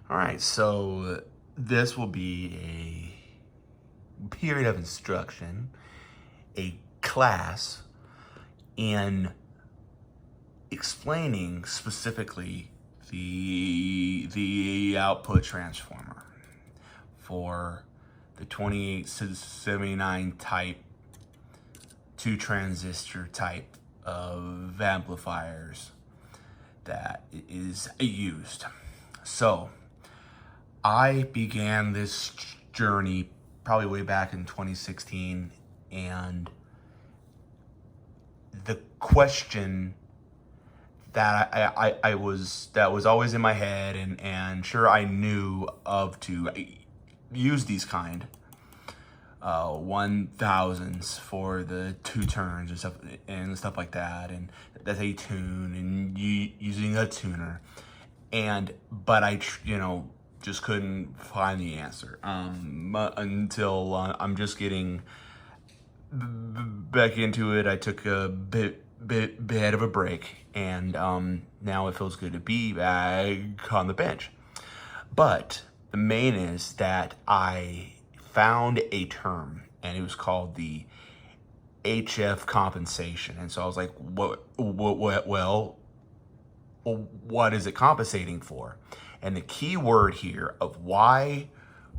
All right, so this will be a period of instruction, a class in explaining specifically the output transformer for the 2879 type 2 transistor type of amplifiers that is used. So I began this journey probably way back in 2016, and the question that that was always in my head, and sure I knew of to use these kind 1000s for the 2 turns and stuff like that, and that's a tune and using a tuner, but I just couldn't find the answer until I'm just getting back into it. I took a bit of a break, and now it feels good to be back on the bench. But the main is that I found a term, and it was called the HF compensation. And so I was like, well, what is it compensating for? And the key word here of why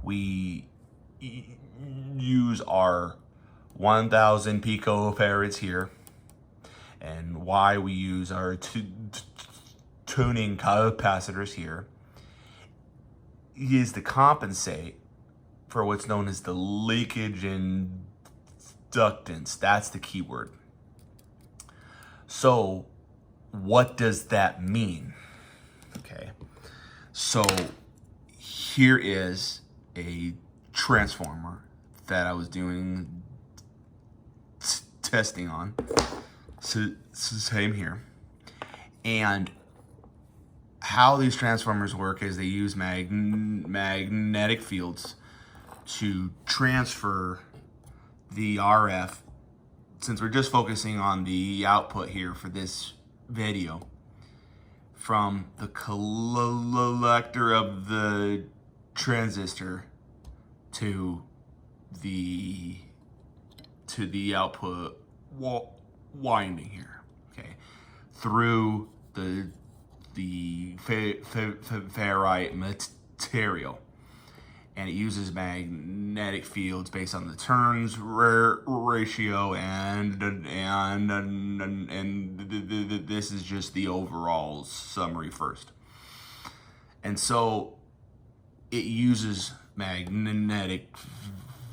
we use our 1000 picofarads here, and why we use our tuning capacitors here, is to compensate for what's known as the leakage inductance. That's the key word. So what does that mean? Okay, so here is a transformer that I was doing testing on. So same here. And how these transformers work is they use magnetic fields to transfer the RF. Since we're just focusing on the output here for this video, from the collector of the transistor to the output winding here, okay, through the ferrite material, and it uses magnetic fields based on the turns ratio, and this is just the overall summary first. And so it uses magnetic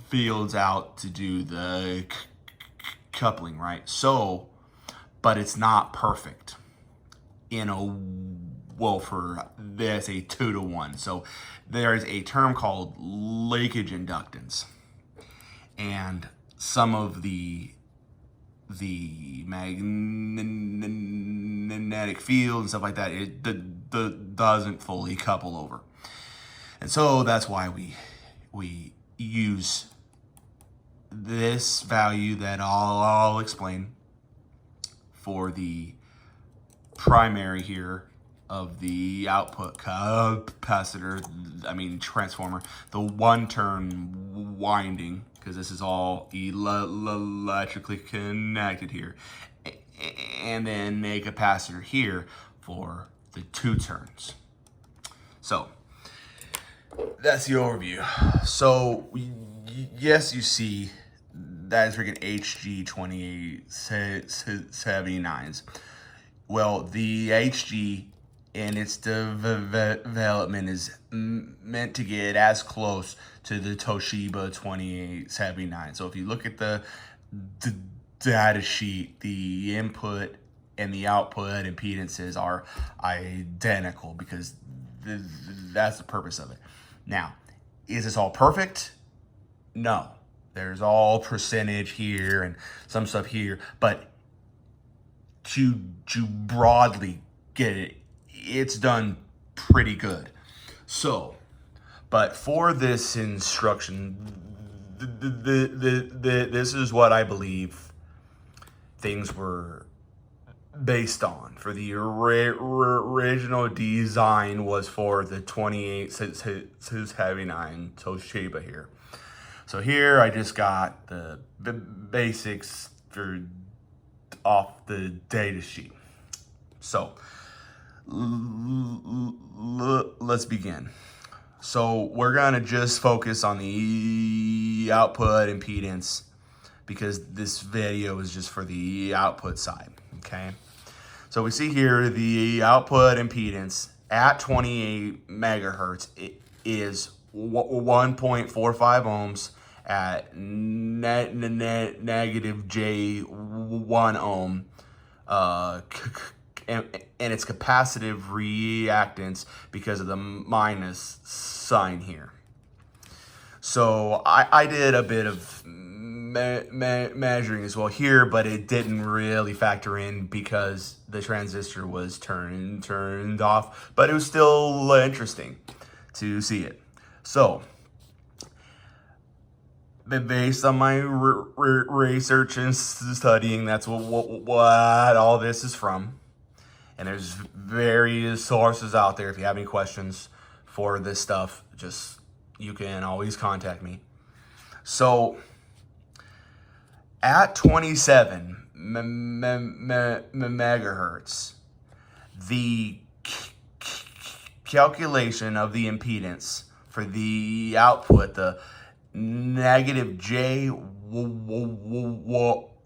fields out to do the coupling, right? So, but it's not perfect for this, a 2-to-1. So there is a term called leakage inductance, and some of the magnetic field and stuff like that, it doesn't fully couple over. And so that's why we use this value that I'll explain for the primary here of the output capacitor, transformer, the 1-turn winding, because this is all electrically connected here, and then a capacitor here for the 2 turns. So that's the overview. So yes, you see that is freaking HG2879s. Well, the HG in its development is meant to get as close to the Toshiba 2879. So if you look at the data sheet, the input and the output impedances are identical, because that's the purpose of it. Now, is this all perfect? No. There's all percentage here and some stuff here, but to broadly get it, it's done pretty good. So, but for this instruction, this is what I believe things were based on. For the original design was for the 2879 Toshiba here. So here I just got the basics for off the data sheet. So let's begin. So we're gonna just focus on the output impedance because this video is just for the output side, okay? So we see here the output impedance at 28 megahertz is 1.45 ohms at negative J1 ohm, and its capacitive reactance because of the minus sign here. So I did a bit of measuring as well here, but it didn't really factor in because the transistor was turned off, but it was still interesting to see it. So based on my research and studying, that's what all this is from. And there's various sources out there. If you have any questions for this stuff, just you can always contact me. So at 27 megahertz, the calculation of the impedance for the output, the negative J1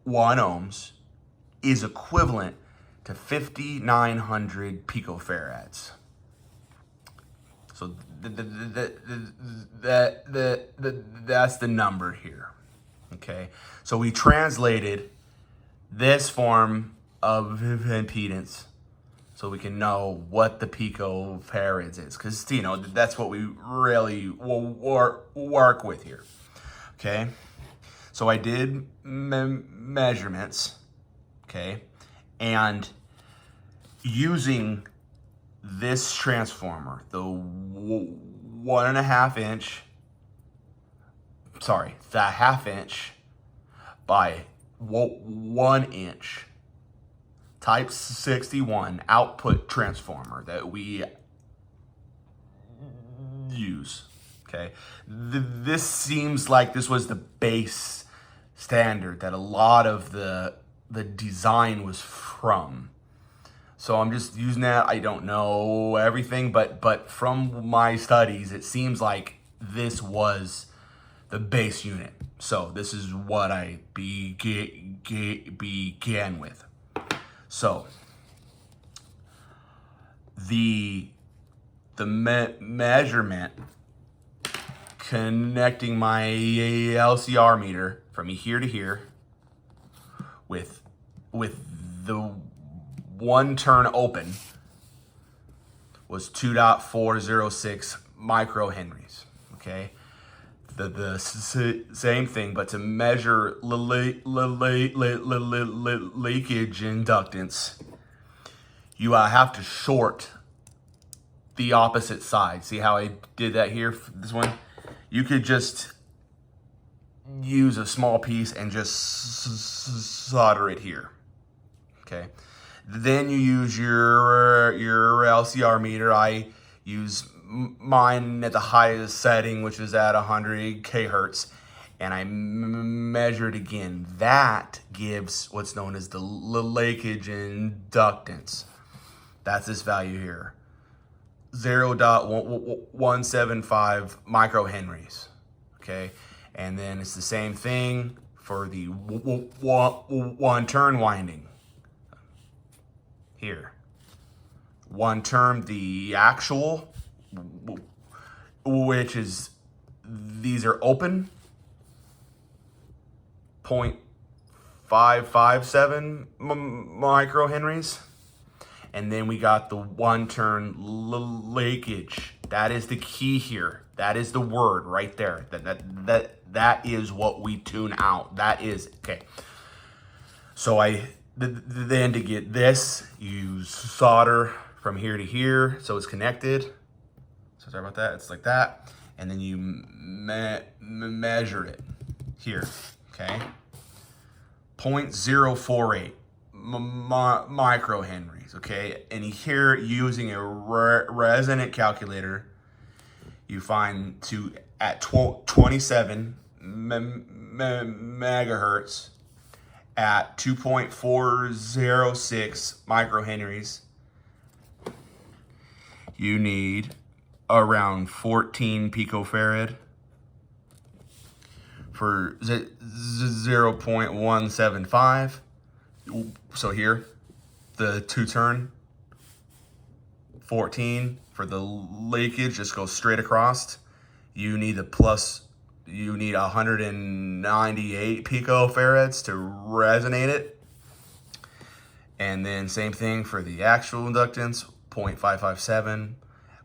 ohms, is equivalent to 5,900 picofarads. So that's the number here, okay? So we translated this form of impedance so we can know what the picofarads is, because, you know, that's what we really work with here, okay? So I did measurements, okay? And using this transformer, the 1.5 inch, sorry, the 1/2 inch by 1 inch type 61 output transformer that we use, okay? This seems like this was the base standard that a lot of the design was from. So I'm just using that. I don't know everything, but from my studies, it seems like this was the base unit. So this is what I began with. So the measurement connecting my LCR meter from here to here with the one turn open was 2.406 microhenries, okay? The same thing, but to measure leakage inductance, you have to short the opposite side. See how I did that here for this one? You could just use a small piece and just solder it here, okay? Then you use your LCR meter. I use mine at the highest setting, which is at 100 kHz, and I measure it again. That gives what's known as the leakage inductance. That's this value here, 0.175 microhenries, okay? And then it's the same thing for the one turn winding here. One term, the actual, which is, these are open, 0.557 microhenries. And then we got the one turn leakage. That is the key here. That is the word right there. That is what we tune out. That is, okay. So then to get this, you solder from here to here, so it's connected. So sorry about that, it's like that. And then you measure it here, okay? 0.048 microhenries, okay? And here, using a resonant calculator, you find at 27 megahertz at 2.406 microhenries, you need around 14 picofarad. For 0.175, so here, the two turn, 14 for the leakage, just goes straight across. You need 198 picofarads to resonate it. And then same thing for the actual inductance, 0.557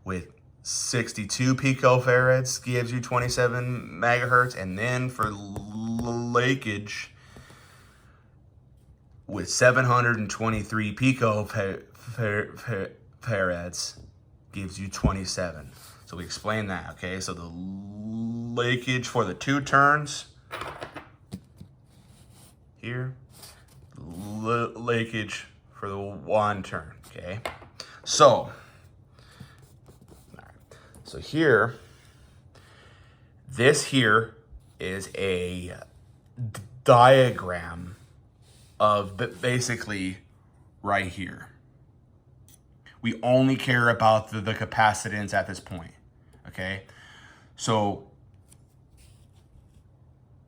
with 62 picofarads gives you 27 megahertz. And then for leakage with 723 picofarads gives you 27. So we explain that, okay? So the leakage for the two turns here, leakage for the one turn, okay? So here, this here is a diagram of basically right here. We only care about the capacitance at this point, okay? So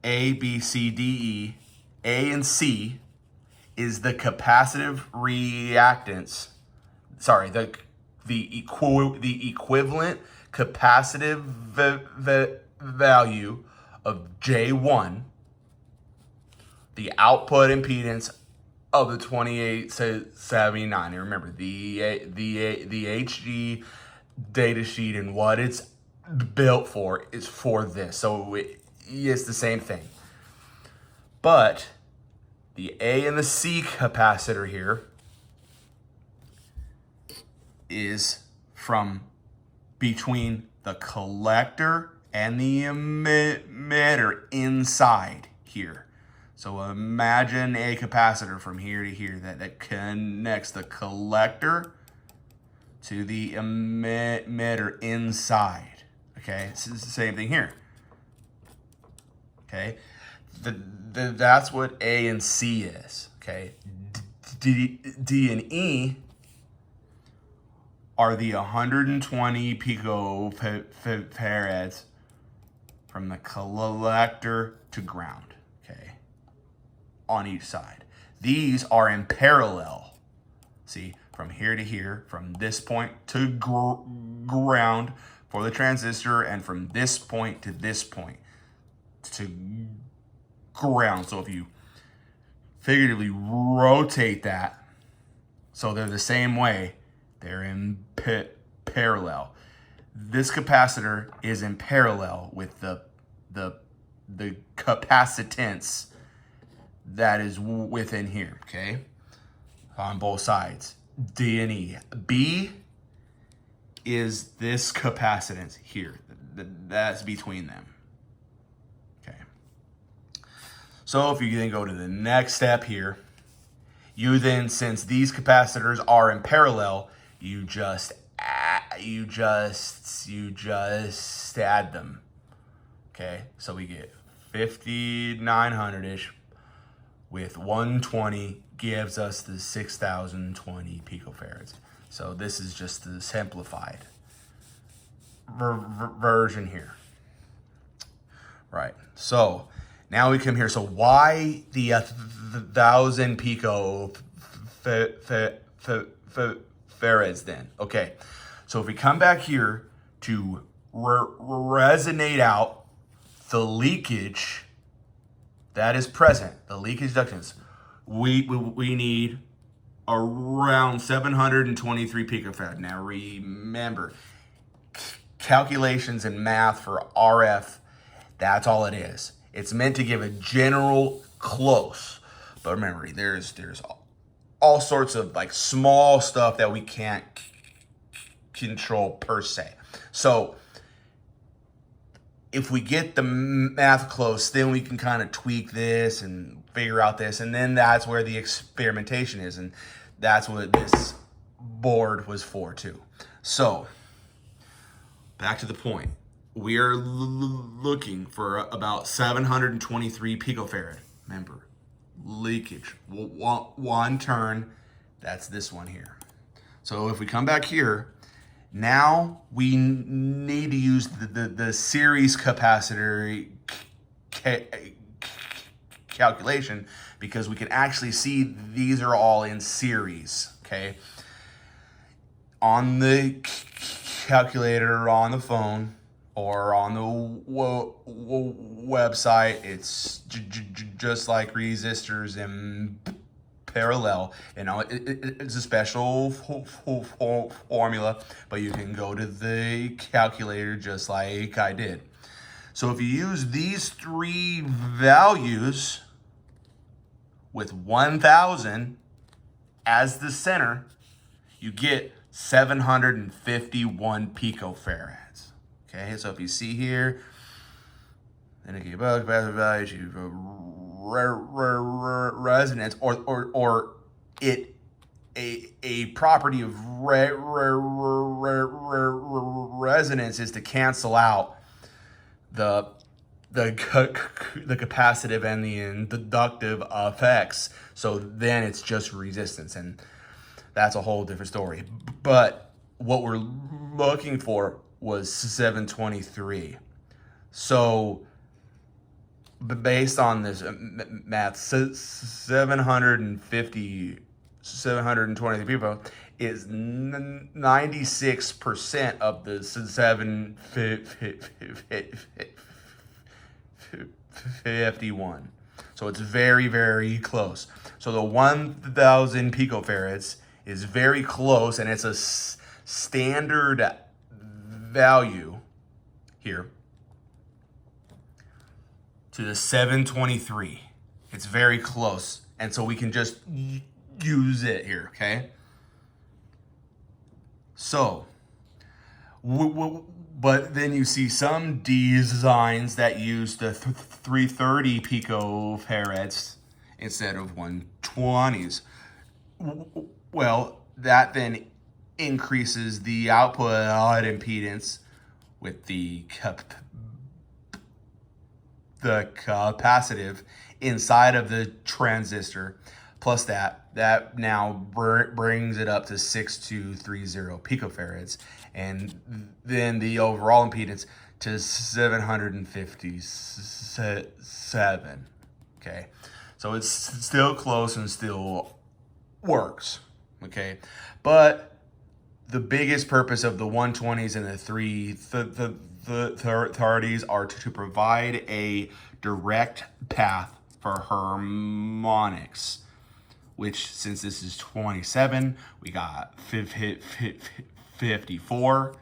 A, B, C, D, E, A and C is the capacitive reactance, sorry, the equivalent capacitive value of J1, the output impedance of the 2879. And remember, the HG data sheet and what it's built for is for this. So it's the same thing. But the A and the C capacitor here is from between the collector and the emitter inside here. So imagine a capacitor from here to here that connects the collector to the emitter inside. Okay, this is the same thing here. Okay, that's what A and C is. Okay, D and E are the 120 picofarads from the collector to ground, okay, on each side. These are in parallel. See, from here to here, from this point to ground for the transistor, and from this point to this point to ground. So if you figuratively rotate that so they're the same way, they're in parallel. This capacitor is in parallel with the capacitance that is within here, okay? On both sides, D and E. B is this capacitance here. That's between them, okay? So if you then go to the next step here, you then, since these capacitors are in parallel, you just add them. Okay, so we get 5,900-ish with 120 gives us the 6,020 picofarads. So this is just the simplified version here. Right, so now we come here. So why the 1,000 picofarads then? Okay, so if we come back here to resonate out the leakage that is present, the leakage inductance, we need around 723 picofarad. Now remember, calculations and math for RF, that's all it is. It's meant to give a general close, but remember, there's all sorts of like small stuff that we can't control per se. So if we get the math close, then we can kind of tweak this and figure out this. And then that's where the experimentation is. And that's what this board was for too. So back to the point. We are looking for about 723 picofarad. Remember, leakage, one turn, that's this one here. So if we come back here, now we need to use the series capacitor calculation, because we can actually see these are all in series, okay? On the calculator, on the phone, or on the website, it's just like resistors in parallel. You know, it's a special formula, but you can go to the calculator just like I did. So if you use these three values with 1,000 as the center, you get 751 picofarads. Okay, so if you see here, then if you above capacitor value, resonance, or it a property of resonance is to cancel out the capacitive and the inductive effects. So then it's just resistance, and that's a whole different story. But what we're looking for was 723. So based on this math, 723 people is 96% of the 751. So it's very, very close. So the 1,000 picofarads is very close, and it's a standard value here to the 723. It's very close, and so we can just use it here, okay? So, but then you see some designs that use the 330 picofarads instead of 120s. Well, that then increases the output impedance with the capacitive inside of the transistor, plus that now brings it up to 6230 picofarads, and then the overall impedance to 757. Okay, so it's still close and still works. Okay, but the biggest purpose of the 120s and the 330s are to provide a direct path for harmonics, which, since this is 27, we got 54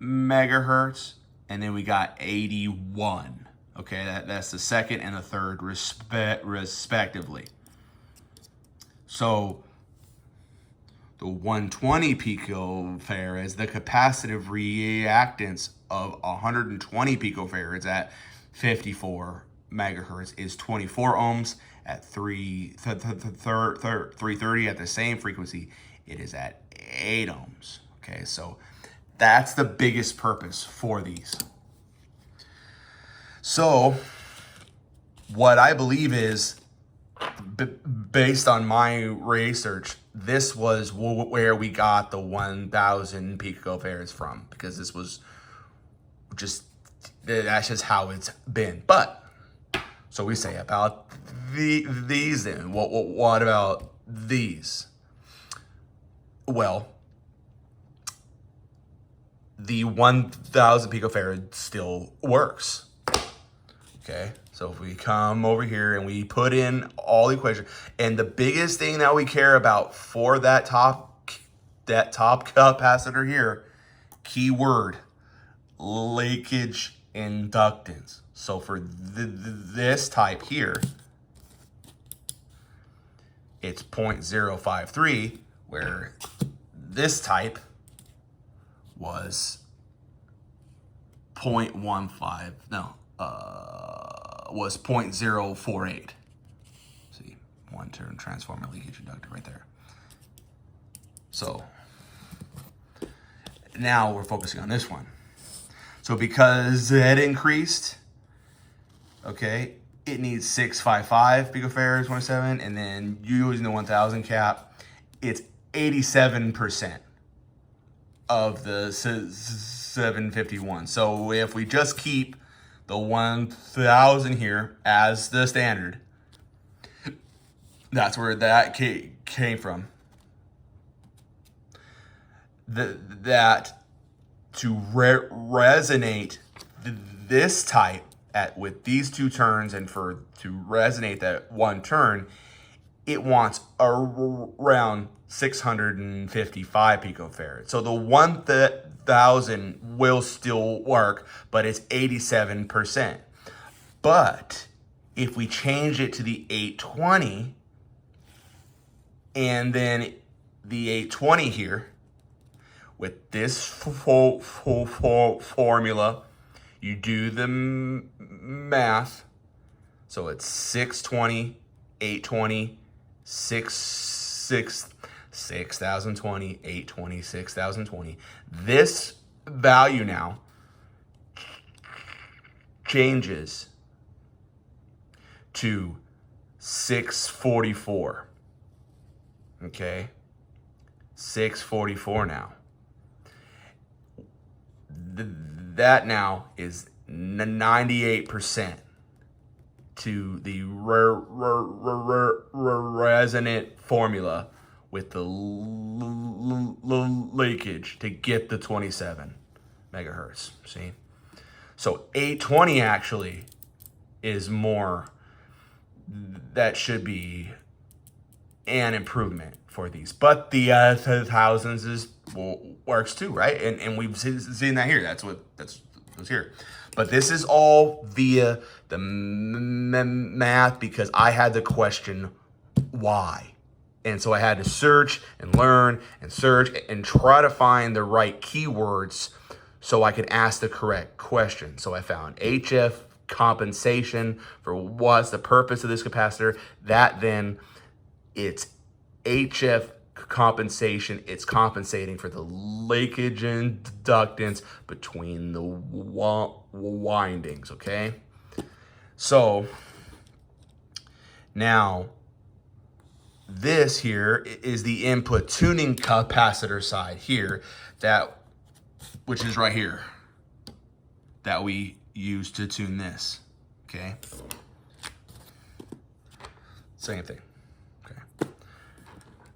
megahertz, and then we got 81. Okay, that's the second and the third respectively. So the 120 picofarads, the capacitive reactance of 120 picofarads at 54 megahertz is 24 ohms. At 330 at the same frequency, it is at 8 ohms. Okay, so that's the biggest purpose for these. So what I believe is, based on my research, this was where we got the 1,000 picofarads from, because this was that's just how it's been. But so we say about these then. What about these? Well, the 1,000 picofarad still works. Okay, so if we come over here and we put in all the equations, and the biggest thing that we care about for that top capacitor here, keyword, leakage inductance. So for this type here, it's 0.053, where this type was 0.048. one turn transformer leakage inductor right there. So now we're focusing on this one. So because it increased, okay, it needs 655 picofarads, 27, and then using the 1000 cap, it's 87% of the 751. So if we just keep the 1000 here as the standard, that's where that came from. That to resonate this type with these two turns, and to resonate that one turn, it wants around 655 picofarads. So the 1000 will still work, but it's 87%. But if we change it to the 820, and then the 820 here, with this formula, you do the math. So it's 620, 820, 6020, 820, 6020. This value now changes to 644. Okay? 644 now. That now is 98% to the resonant formula with the leakage to get the 27 megahertz. See? So 820 actually is more, that should be an improvement for these. But the thousands is works too, right? And we've seen that here. That's what's here. But this is all via the math, because I had the question why. And so I had to search and learn and search and try to find the right keywords so I could ask the correct question. So I found HF compensation for what's the purpose of this capacitor. That then it's HF compensation. It's compensating for the leakage inductance between the windings, okay? So now this here is the input tuning capacitor side here, which is right here, that we use to tune this, okay? Same thing.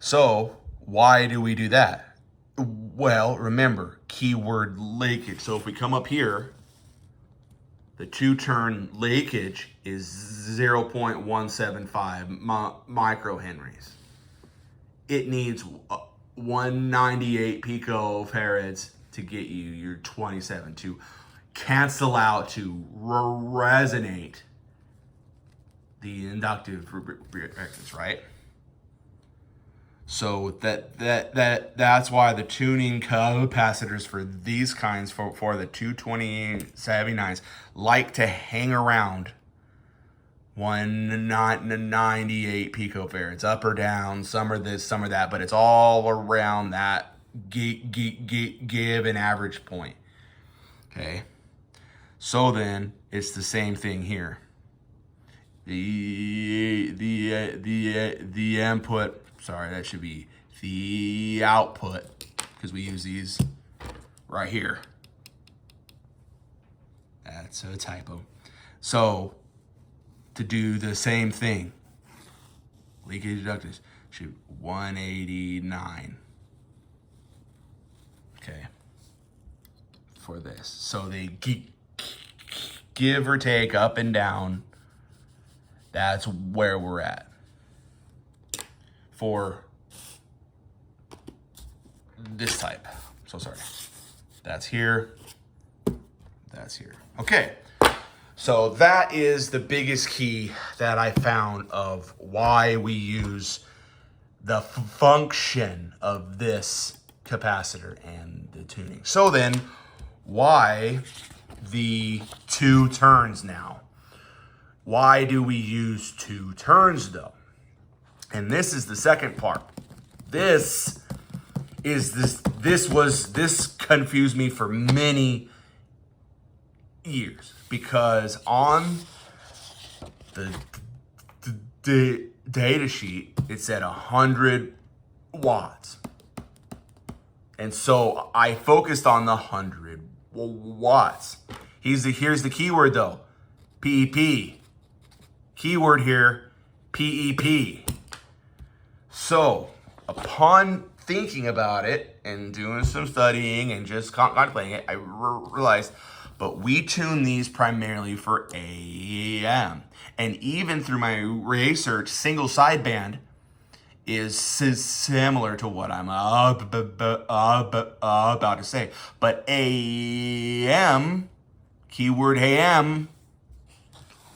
So why do we do that? Well, remember, keyword leakage. So if we come up here, the two-turn leakage is 0.175 microhenries. It needs 198 picofarads to get you your 27 to cancel out, to resonate the inductive reactance, right? So that's why the tuning capacitors for these kinds, for the 22079s, like to hang around 198 picofarads, up or down. Some are this, some are that, but it's all around that give an average point. Okay, so then it's the same thing here. The input. Sorry, that should be the output, because we use these right here. That's a typo. So to do the same thing, leakage inductance should 189. Okay, for this. So they give or take up and down. That's where we're at. For this type. So sorry. That's here. That's here. Okay. So that is the biggest key that I found of why we use the function of this capacitor and the tuning. So then, why the two turns now? Why do we use two turns though? And this is the second part. This confused me for many years, because on the data sheet it said 100 watts. And so I focused on the 100 watts. Here's the keyword though. PEP. Keyword here, PEP. So upon thinking about it and doing some studying and just contemplating it, I realized, but we tune these primarily for AM. And even through my research, single sideband is similar to what I'm about to say. But AM, keyword AM,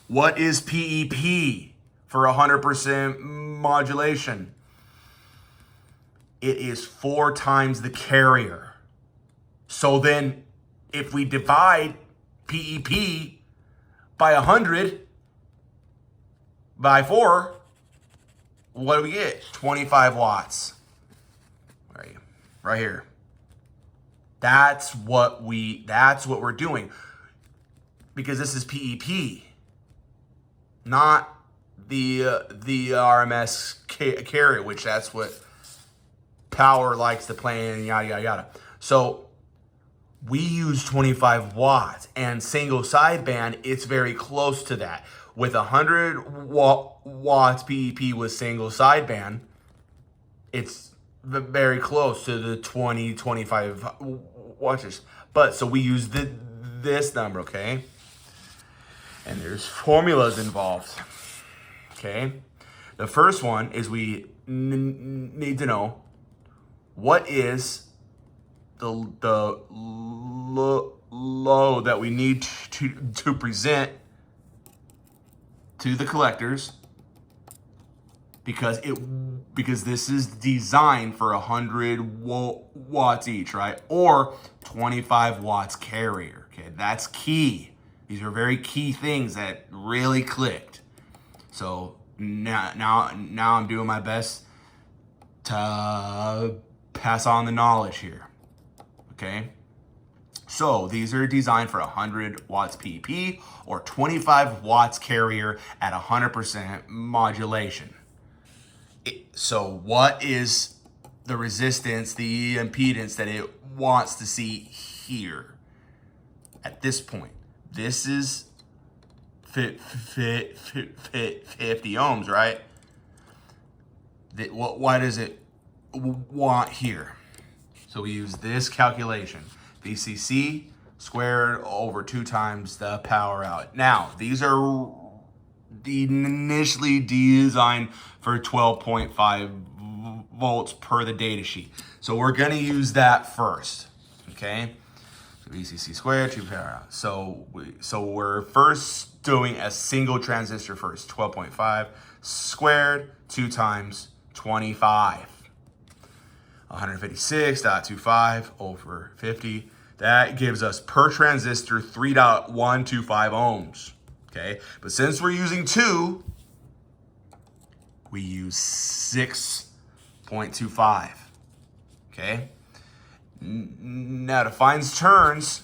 what is PEP for 100% modulation? It is 4 times the carrier. So then if we divide PEP by 100 by 4, what do we get? 25 watts. Right here. That's what we're doing. Because this is PEP, not the RMS carrier, which that's what power likes to play in, yada yada yada. So we use 25 watts, and single sideband, it's very close to that. With 100 watts PEP with single sideband, it's very close to the 25 watts. But so we use this number, okay? And there's formulas involved, okay? The first one is we need to know what is the load that we need to present to the collectors, because this is designed for 100 watts each, right? Or 25 watts carrier. Okay, that's key. These are very key things that really clicked. So now I'm doing my best to pass on the knowledge here. Okay? So these are designed for 100 watts PEP or 25 watts carrier at 100% modulation. So what is the resistance, the impedance that it wants to see here at this point? This is 50 ohms, right? What does it want here? So we use this calculation. VCC squared over 2 times the power out. Now, these are initially designed for 12.5 volts per the data sheet. So we're gonna use that first, okay? So VCC squared, 2 power out. So we're first doing a single transistor first, 12.5 squared, 2 times 25. 156.25 over 50. That gives us per transistor 3.125 ohms. Okay, but since we're using 2, we use 6.25. Okay, now to find turns,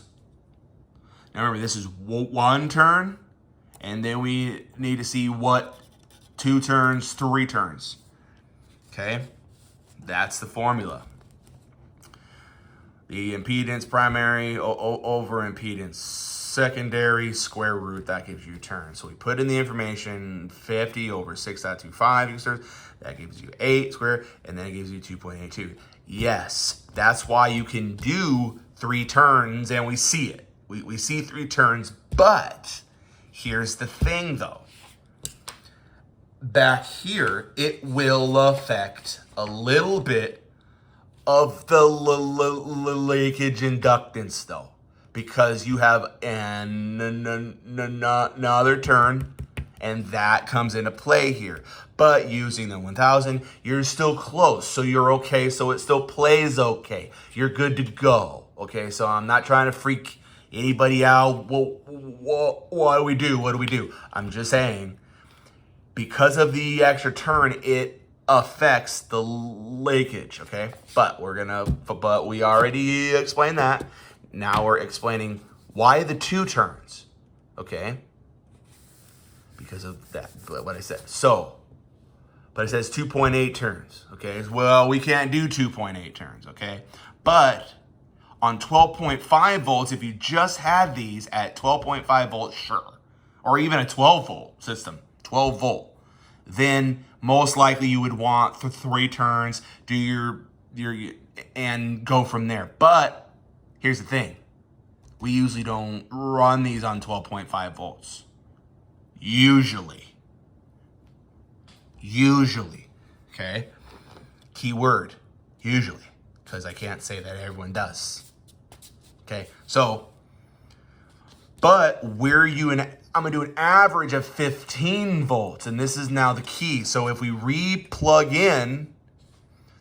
now remember this is 1 turn, and then we need to see what 2 turns, 3 turns. Okay, that's the formula. The impedance primary over impedance secondary square root, that gives you turns. So we put in the information 50 over 6.25, that gives you 8 squared, and then it gives you 2.82. Yes, that's why you can do 3 turns, and we see it. We see 3 turns, but here's the thing though. Back here, it will affect a little bit of the leakage inductance though, because you have another turn, and that comes into play here. But using the 1000, you're still close, so you're okay, so it still plays okay. You're good to go, okay? So I'm not trying to freak anybody out. What do we do? I'm just saying, because of the extra turn, it affects the leakage, okay? But we already explained that. Now we're explaining why the 2 turns, okay? Because of that, what I said. So, but it says 2.8 turns, okay? Well, we can't do 2.8 turns, okay? But on 12.5 volts, if you just had these at 12.5 volts, sure. Or even a 12 volt system, 12 volt, then most likely you would want 3 turns, do your and go from there. But here's the thing. We usually don't run these on 12.5 volts. Usually, okay? Keyword, usually, because I can't say that everyone does. Okay, so, but I'm gonna do an average of 15 volts, and this is now the key. So if we re-plug in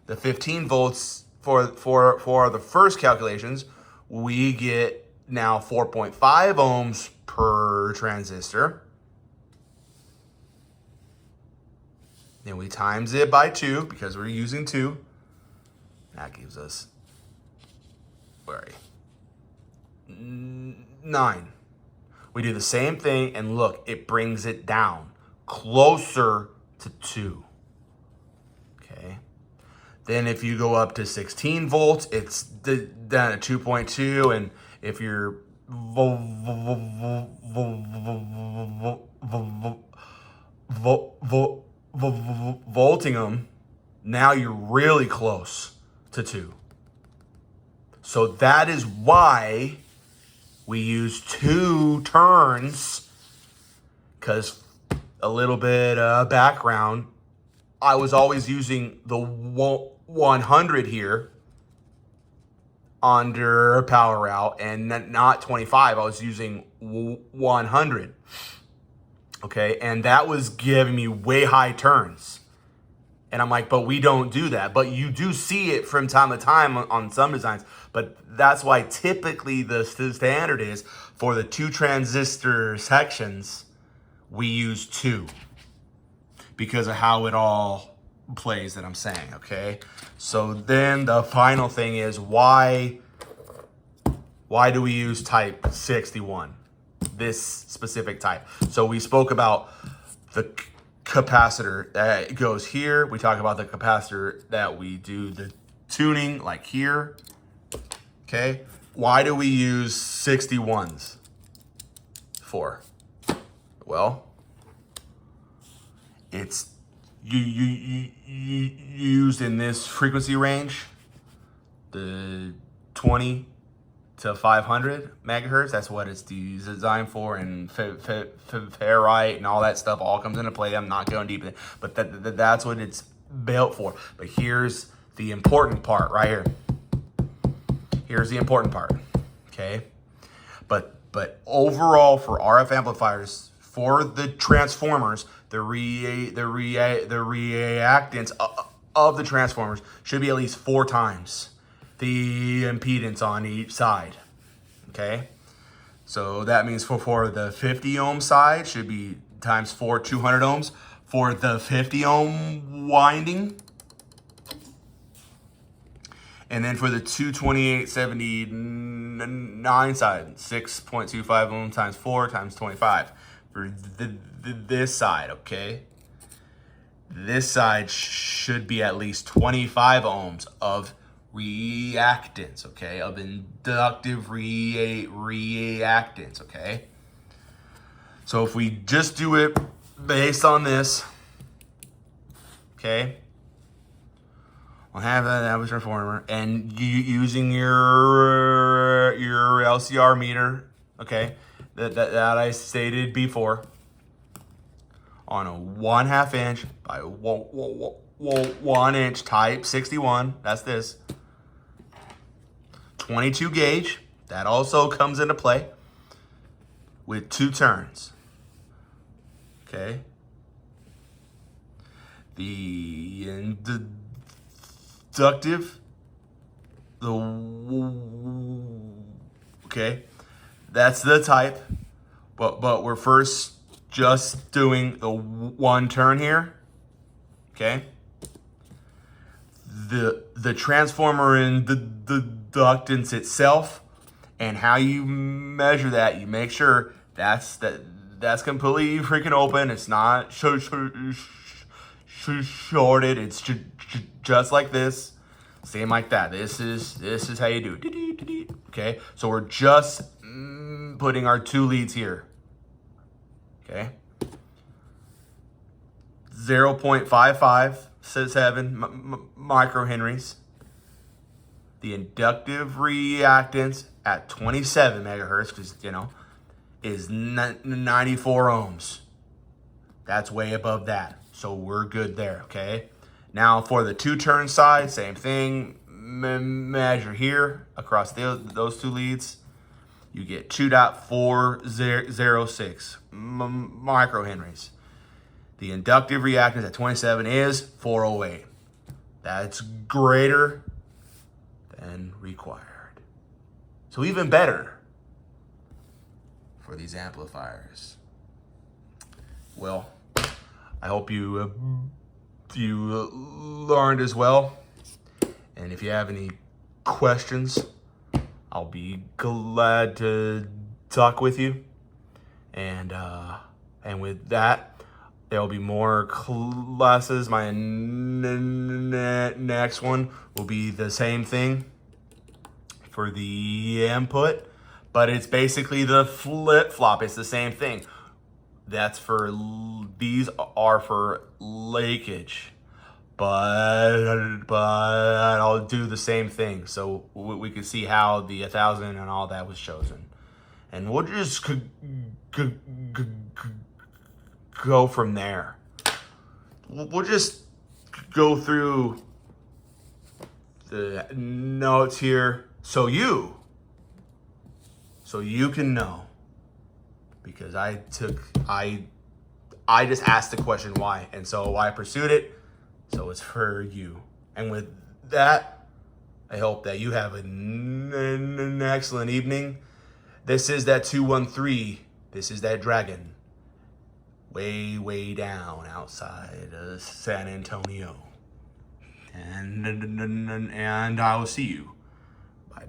the 15 volts for the first calculations, we get now 4.5 ohms per transistor. Then we times it by 2 because we're using 2. That gives us, where are you? 9. We do the same thing, and look, it brings it down closer to 2. Okay. Then if you go up to 16 volts, it's down at 2.2, and if you're volting them, now you're really close to 2. So that is why we use 2 turns, because a little bit of background, I was always using the 100 here under power out and not 25. I was using 100. Okay, and that was giving me way high turns. And I'm like, but we don't do that. But you do see it from time to time on some designs. But that's why typically the standard is for the 2 transistor sections, we use 2. Because of how it all plays that I'm saying, okay? So then the final thing is why do we use type 61? This specific type. So we spoke about the capacitor that goes here. We talk about the capacitor that we do the tuning, like here. Okay. Why do we use 61s for? Well, it's used in this frequency range, the 20 to 500 megahertz. That's what it's designed for, and ferrite and all that stuff all comes into play. I'm not going deep in it, but that's what it's built for. But here's the important part right here. Here's the important part, okay? But overall for RF amplifiers, for the transformers, the reactance of the transformers should be at least 4 times the impedance on each side, okay? So that means for the 50 ohm side should be times 4, 200 ohms. For the 50 ohm winding, and then for the 22879 side, 6.25 ohm times 4 times 25. For this side, okay? This side should be at least 25 ohms of reactance, okay? Of inductive reactance, okay? So if we just do it based on this, okay? We'll have an average transformer, and using your LCR meter, okay, that I stated before, on a 1/2 inch by 1 inch type 61. That's this. 22 gauge. That also comes into play with 2 turns. Okay. The inductive. Okay. That's the type. But we're first just doing the 1 turn here. Okay. the transformer and the inductance itself, and how you measure that. You make sure that's completely freaking open. It's not shorted. It's just like this. Same like that. This is how you do it. Okay, so we're just putting our 2 leads here. Okay, 0.557 microhenries. The inductive reactance at 27 megahertz, because is 94 ohms. That's way above that, so we're good there. Okay. Now for the 2-turn side, same thing. Measure here across those 2 leads. You get 2.406 microhenries. The inductive reactance at 27 is 408. That's greater than required. So even better for these amplifiers. Well, I hope you learned as well. And if you have any questions, I'll be glad to talk with you. And with that, there'll be more classes. My next one will be the same thing for the input, but it's basically the flip-flop. It's the same thing. These are for leakage, but I'll do the same thing, so we can see how the 1000 and all that was chosen, and we'll just go from there. We'll just go through the notes here, so you can know. Because I just asked the question why, and so I pursued it, so it's for you. And with that, I hope that you have an excellent evening. This is that 213. This is that dragon. Way down outside of San Antonio. And I will see you. Bye.